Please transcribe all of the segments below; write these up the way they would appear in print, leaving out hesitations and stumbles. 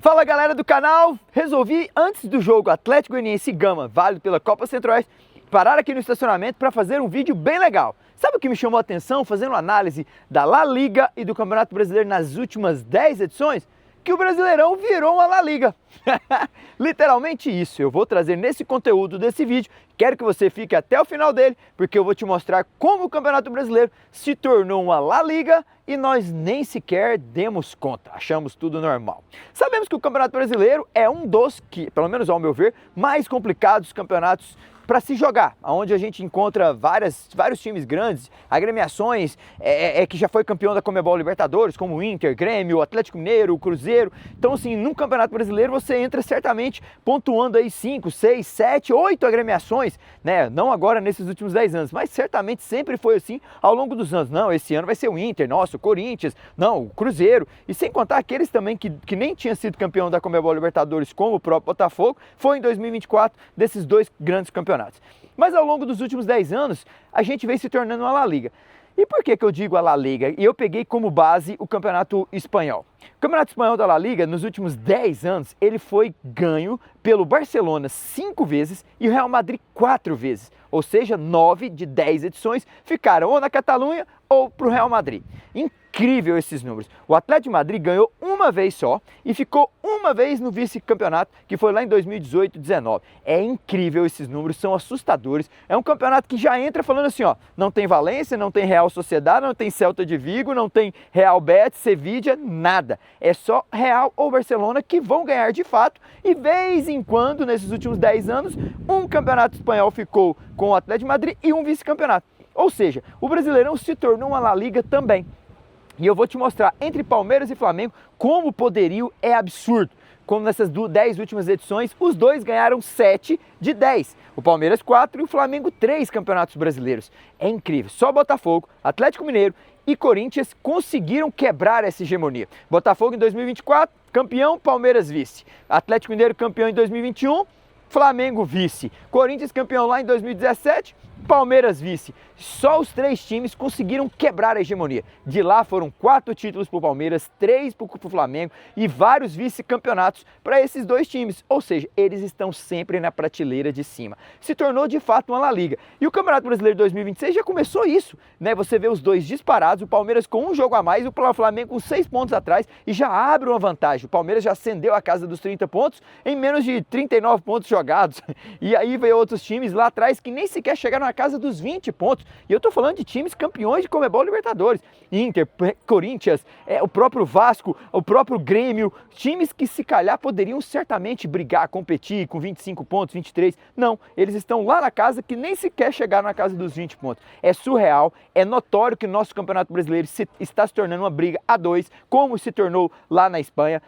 Fala galera do canal, resolvi antes do jogo Atlético Goianiense e Gama, válido pela Copa Centro-Oeste, parar aqui no estacionamento para fazer um vídeo bem legal. Sabe o que me chamou a atenção fazendo análise da La Liga e do Campeonato Brasileiro nas últimas 10 edições? Que o Brasileirão virou uma La Liga. Literalmente isso, eu vou trazer nesse conteúdo desse vídeo. Quero que você fique até o final dele, porque eu vou te mostrar como o Campeonato Brasileiro se tornou uma La Liga e nós nem sequer demos conta, achamos tudo normal. Sabemos que o Campeonato Brasileiro é um dos, que, pelo menos ao meu ver, mais complicados campeonatos para se jogar, onde a gente encontra vários times grandes, agremiações que já foi campeão da Conmebol Libertadores, como o Inter, Grêmio, Atlético Mineiro, o Cruzeiro. Então assim, no Campeonato Brasileiro você entra certamente pontuando aí 5, 6, 7, 8 agremiações, né? Não agora nesses últimos 10 anos, mas certamente sempre foi assim ao longo dos anos. Não, esse ano vai ser o Inter, nossa, o Corinthians, não, o Cruzeiro, e sem contar aqueles também que nem tinham sido campeão da Conmebol Libertadores, como o próprio Botafogo, foi em 2024 desses dois grandes campeonatos. Mas ao longo dos últimos 10 anos, a gente vem se tornando uma La Liga. E por que eu digo a La Liga? E eu peguei como base o Campeonato Espanhol. O Campeonato Espanhol da La Liga, nos últimos 10 anos, ele foi ganho pelo Barcelona 5 vezes e o Real Madrid 4 vezes. Ou seja, 9 de 10 edições ficaram ou na Catalunha ou para o Real Madrid. Incrível esses números. O Atlético de Madrid ganhou uma vez só e ficou uma vez no vice-campeonato, que foi lá em 2018-19. É incrível esses números, são assustadores. É um campeonato que já entra falando assim, ó, não tem Valência, não tem Real Sociedade, não tem Celta de Vigo, não tem Real Betis, Sevilla, nada. É só Real ou Barcelona que vão ganhar de fato e vez em quando, nesses últimos 10 anos, um campeonato espanhol ficou com o Atlético de Madrid e um vice-campeonato. Ou seja, o Brasileirão se tornou uma La Liga também. E eu vou te mostrar, entre Palmeiras e Flamengo, como o poderio é absurdo. Como nessas 10 últimas edições, os dois ganharam 7 de 10. O Palmeiras 4 e o Flamengo 3 campeonatos brasileiros. É incrível. Só Botafogo, Atlético Mineiro e Corinthians conseguiram quebrar essa hegemonia. Botafogo em 2024, campeão, Palmeiras vice. Atlético Mineiro campeão em 2021, Flamengo vice. Corinthians campeão lá em 2017, Palmeiras vice. Só os 3 times conseguiram quebrar a hegemonia. De lá foram 4 títulos para o Palmeiras, 3 para o Flamengo e vários vice-campeonatos para esses 2 times. Ou seja, eles estão sempre na prateleira de cima. Se tornou de fato uma La Liga. E o Campeonato Brasileiro 2026 já começou isso, né? Você vê os dois disparados, o Palmeiras com um jogo a mais e o Flamengo com 6 pontos atrás e já abre uma vantagem. O Palmeiras já acendeu a casa dos 30 pontos em menos de 39 pontos jogados. E aí veio outros times lá atrás que nem sequer chegaram na casa dos 20 pontos. E eu tô falando de times campeões de Conmebol Libertadores. Inter, Corinthians, o próprio Vasco, o próprio Grêmio. Times que se calhar poderiam certamente brigar, competir com 25 pontos, 23. Não, eles estão lá na casa que nem sequer chegaram na casa dos 20 pontos. É surreal, é notório que o nosso Campeonato Brasileiro está se tornando uma briga a 2, como se tornou lá na Espanha.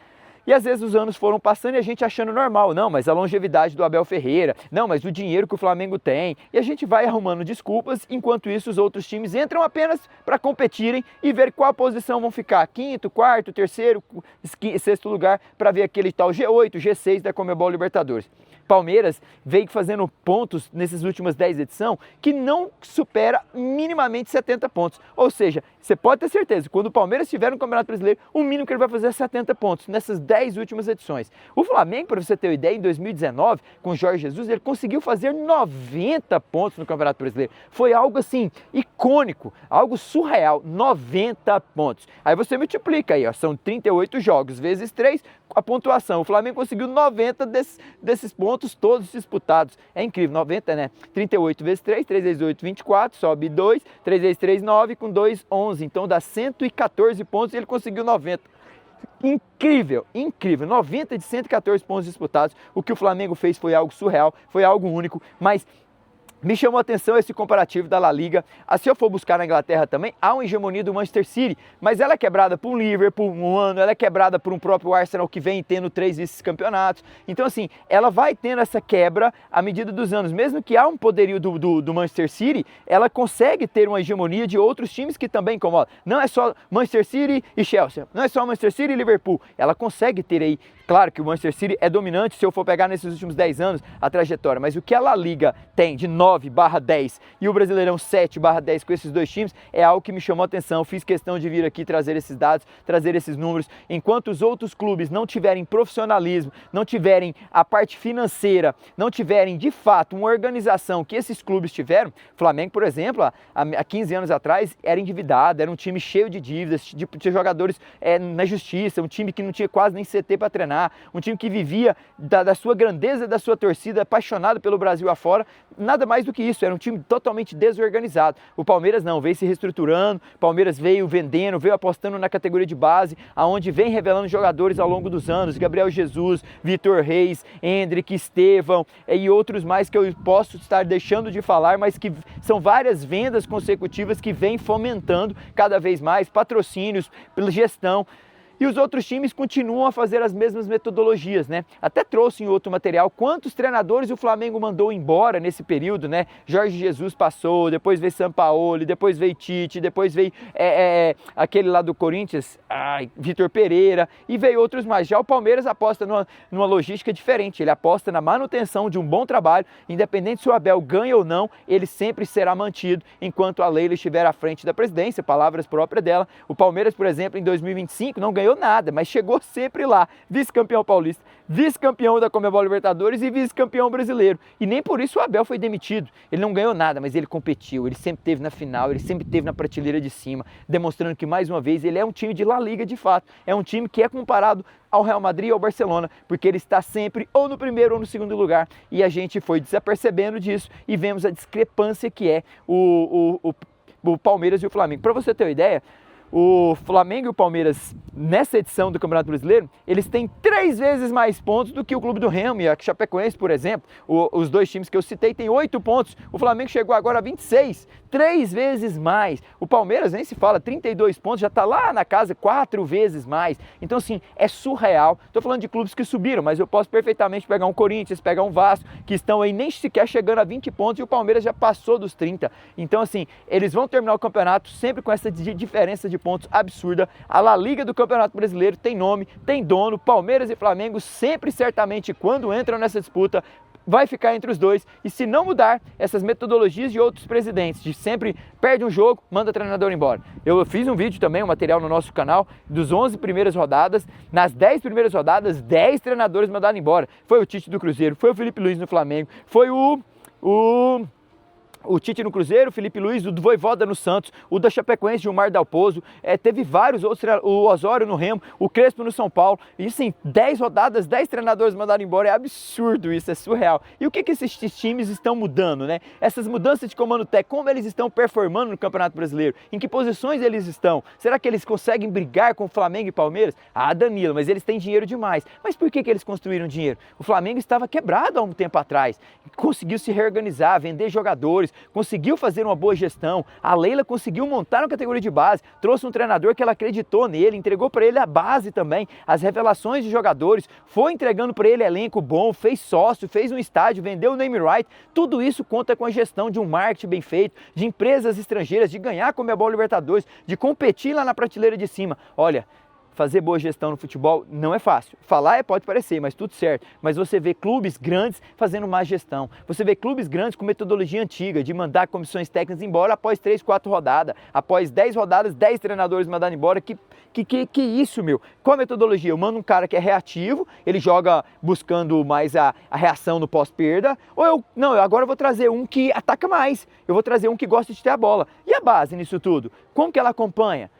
E às vezes os anos foram passando e a gente achando normal, não, mas a longevidade do Abel Ferreira, não, mas o dinheiro que o Flamengo tem, e a gente vai arrumando desculpas, enquanto isso os outros times entram apenas para competirem e ver qual posição vão ficar, 5º, 4º, 3º, 6º lugar, para ver aquele tal G8, G6 da Conmebol Libertadores. Palmeiras veio fazendo pontos nessas últimas 10 edições que não supera minimamente 70 pontos. Ou seja, você pode ter certeza, quando o Palmeiras estiver no Campeonato Brasileiro, o mínimo que ele vai fazer é 70 pontos nessas 10 últimas edições. O Flamengo, para você ter uma ideia, em 2019, com o Jorge Jesus, ele conseguiu fazer 90 pontos no Campeonato Brasileiro. Foi algo assim, icônico, algo surreal, 90 pontos. Aí você multiplica aí, ó, são 38 jogos vezes 3, a pontuação. O Flamengo conseguiu 90 desses pontos todos disputados. É incrível, 90, né? 38 vezes 3, 3 vezes 8, 24, sobe 2, 3 vezes 3, 9, com 2, 11. Então dá 114 pontos e ele conseguiu 90. Incrível, incrível, 90 de 114 pontos disputados. O que o Flamengo fez foi algo surreal, foi algo único, mas me chamou a atenção esse comparativo da La Liga. Se eu for buscar na Inglaterra também, há uma hegemonia do Manchester City, mas ela é quebrada por um Liverpool um ano, ela é quebrada por um próprio Arsenal que vem tendo 3 vice-campeonatos. Então assim, ela vai tendo essa quebra à medida dos anos. Mesmo que há um poderio do Manchester City, ela consegue ter uma hegemonia de outros times que também incomodam. Não é só Manchester City e Chelsea, não é só Manchester City e Liverpool. Ela consegue ter aí Claro que o Manchester City é dominante se eu for pegar nesses últimos 10 anos a trajetória, mas o que a La Liga tem de 9/10 e o Brasileirão 7/10 com esses dois times é algo que me chamou a atenção. Fiz questão de vir aqui trazer esses dados, trazer esses números. Enquanto os outros clubes não tiverem profissionalismo, não tiverem a parte financeira, não tiverem de fato uma organização que esses clubes tiveram, Flamengo, por exemplo, há 15 anos atrás era endividado, era um time cheio de dívidas, de jogadores na justiça, um time que não tinha quase nem CT para treinar, um time que vivia da sua grandeza, da sua torcida, apaixonado pelo Brasil afora, nada mais do que isso, era um time totalmente desorganizado. O Palmeiras não, veio se reestruturando, o Palmeiras veio vendendo, veio apostando na categoria de base, aonde vem revelando jogadores ao longo dos anos, Gabriel Jesus, Vitor Reis, Endrick, Estevão e outros mais que eu posso estar deixando de falar, mas que são várias vendas consecutivas que vêm fomentando cada vez mais patrocínios, pela gestão. E os outros times continuam a fazer as mesmas metodologias, né? Até trouxe em outro material quantos treinadores o Flamengo mandou embora nesse período, né? Jorge Jesus passou, depois veio Sampaoli, depois veio Tite, depois veio aquele lá do Corinthians, Vitor Pereira, e veio outros mais. Já o Palmeiras aposta numa logística diferente, ele aposta na manutenção de um bom trabalho, independente se o Abel ganha ou não, ele sempre será mantido enquanto a Leila estiver à frente da presidência, palavras próprias dela. O Palmeiras, por exemplo, em 2025 não ganhou nada, mas chegou sempre lá, vice-campeão paulista, vice-campeão da Conmebol Libertadores e vice-campeão brasileiro. E nem por isso o Abel foi demitido. Ele não ganhou nada, mas ele competiu, ele sempre esteve na final, ele sempre esteve na prateleira de cima, demonstrando que, mais uma vez, ele é um time de La Liga de fato. É um time que é comparado ao Real Madrid e ao Barcelona, porque ele está sempre ou no primeiro ou no segundo lugar. E a gente foi desapercebendo disso e vemos a discrepância que é o Palmeiras e o Flamengo. Para você ter uma ideia, o Flamengo e o Palmeiras, nessa edição do Campeonato Brasileiro, eles têm 3 vezes mais pontos do que o Clube do Remo e a Chapecoense, por exemplo. Os dois times que eu citei têm 8 pontos, o Flamengo chegou agora a 26, 3 vezes mais. O Palmeiras, nem se fala, 32 pontos, já está lá na casa 4 vezes mais. Então, assim, é surreal. Estou falando de clubes que subiram, mas eu posso perfeitamente pegar um Corinthians, pegar um Vasco, que estão aí nem sequer chegando a 20 pontos e o Palmeiras já passou dos 30. Então, assim, eles vão terminar o campeonato sempre com essa diferença de pontos absurda. A La Liga do Campeonato Brasileiro tem nome, tem dono. Palmeiras e Flamengo sempre, certamente, quando entram nessa disputa, vai ficar entre os dois. E se não mudar essas metodologias de outros presidentes, de sempre perde um jogo, manda o treinador embora. Eu fiz um vídeo também, um material no nosso canal, dos 11 primeiras rodadas. Nas 10 primeiras rodadas, 10 treinadores mandaram embora. Foi o Tite do Cruzeiro, foi o Felipe Luiz no Flamengo, foi o Tite no Cruzeiro, o Felipe Luiz, o Vojvoda no Santos, o da Chapecoense, Gilmar Dalpozo, teve vários outros, o Osório no Remo, o Crespo no São Paulo, e sim, 10 rodadas, 10 treinadores mandaram embora, é absurdo isso, é surreal. E o que esses times estão mudando, né? Essas mudanças de comando técnico, como eles estão performando no Campeonato Brasileiro, em que posições eles estão? Será que eles conseguem brigar com o Flamengo e Palmeiras? Ah, Danilo, mas eles têm dinheiro demais. Mas por que eles construíram dinheiro? O Flamengo estava quebrado há um tempo atrás, conseguiu se reorganizar, vender jogadores, conseguiu fazer uma boa gestão, a Leila conseguiu montar uma categoria de base, trouxe um treinador que ela acreditou nele, entregou para ele a base também, as revelações de jogadores, foi entregando para ele elenco bom, fez sócio, fez um estádio, vendeu o name right, tudo isso conta com a gestão de um marketing bem feito, de empresas estrangeiras, de ganhar a Conmebol Libertadores, de competir lá na prateleira de cima. Olha, fazer boa gestão no futebol não é fácil. Falar pode parecer, mas tudo certo. Mas você vê clubes grandes fazendo má gestão. Você vê clubes grandes com metodologia antiga, de mandar comissões técnicas embora após 3, 4 rodadas. Após 10 rodadas, 10 treinadores mandaram embora. Que isso, meu? Qual a metodologia? Eu mando um cara que é reativo, ele joga buscando mais a reação no pós-perda. Ou agora eu vou trazer um que ataca mais. Eu vou trazer um que gosta de ter a bola. E a base nisso tudo? Como que ela acompanha?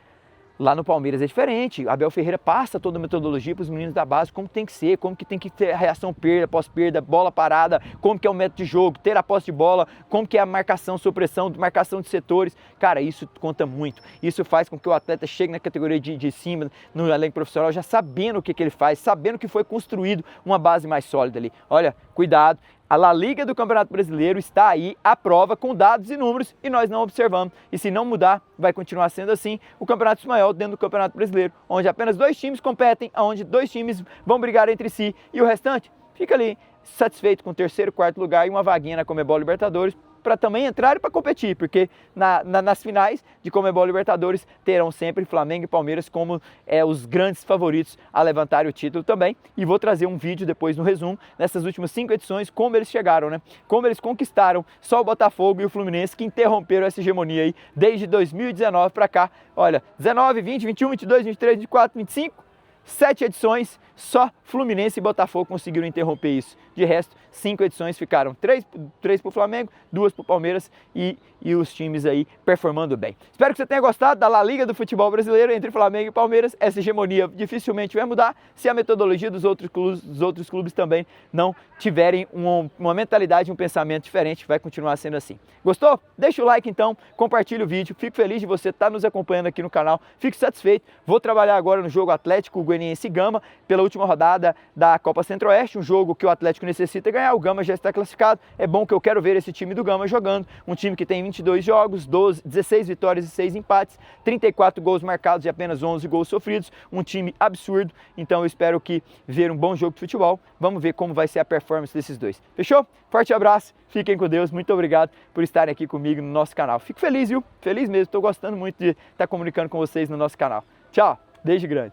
Lá no Palmeiras é diferente, Abel Ferreira passa toda a metodologia para os meninos da base, como tem que ser, como que tem que ter a reação perda, pós-perda, bola parada, como que é o método de jogo, ter a posse de bola, como que é a marcação, supressão, marcação de setores. Cara, isso conta muito. Isso faz com que o atleta chegue na categoria de cima, no elenco profissional, já sabendo o que ele faz, sabendo que foi construído uma base mais sólida ali. Olha, cuidado. A La Liga do Campeonato Brasileiro está aí à prova com dados e números e nós não observamos. E se não mudar, vai continuar sendo assim o Campeonato Espanhol dentro do Campeonato Brasileiro, onde apenas 2 times competem, onde 2 times vão brigar entre si e o restante fica ali satisfeito com o 3º, 4º lugar e uma vaguinha na Conmebol Libertadores para também entrar e para competir, porque nas finais de Conmebol Libertadores terão sempre Flamengo e Palmeiras como os grandes favoritos a levantar o título também. E vou trazer um vídeo depois no resumo, nessas últimas 5 edições, como eles chegaram, né? Como eles conquistaram só o Botafogo e o Fluminense, que interromperam essa hegemonia aí desde 2019 para cá. Olha, 19, 20, 21, 22, 23, 24, 25, 7 edições, só Fluminense e Botafogo conseguiram interromper isso. De resto, 5 edições ficaram 3 para o Flamengo, 2 para o Palmeiras e os times aí performando bem. Espero que você tenha gostado da La Liga do futebol brasileiro entre Flamengo e Palmeiras. Essa hegemonia dificilmente vai mudar se a metodologia dos outros clubes também não tiverem uma mentalidade, um pensamento diferente. Vai continuar sendo assim. Gostou? Deixa o like então, compartilha o vídeo. Fico feliz de você estar nos acompanhando aqui no canal. Fico satisfeito. Vou trabalhar agora no jogo Atlético Goianiense e Gama pela última rodada da Copa Centro-Oeste, um jogo que o Atlético necessita ganhar. O Gama já está classificado. É bom que eu quero ver esse time do Gama jogando. Um time que tem 22 jogos, 16 vitórias e 6 empates, 34 gols marcados e apenas 11 gols sofridos. Um time absurdo. Então eu espero que ver um bom jogo de futebol. Vamos ver como vai ser a performance desses dois. Fechou? Forte abraço. Fiquem com Deus. Muito obrigado por estarem aqui comigo no nosso canal. Fico feliz, viu? Feliz mesmo. Estou gostando muito de estar comunicando com vocês no nosso canal. Tchau. Beijo grande.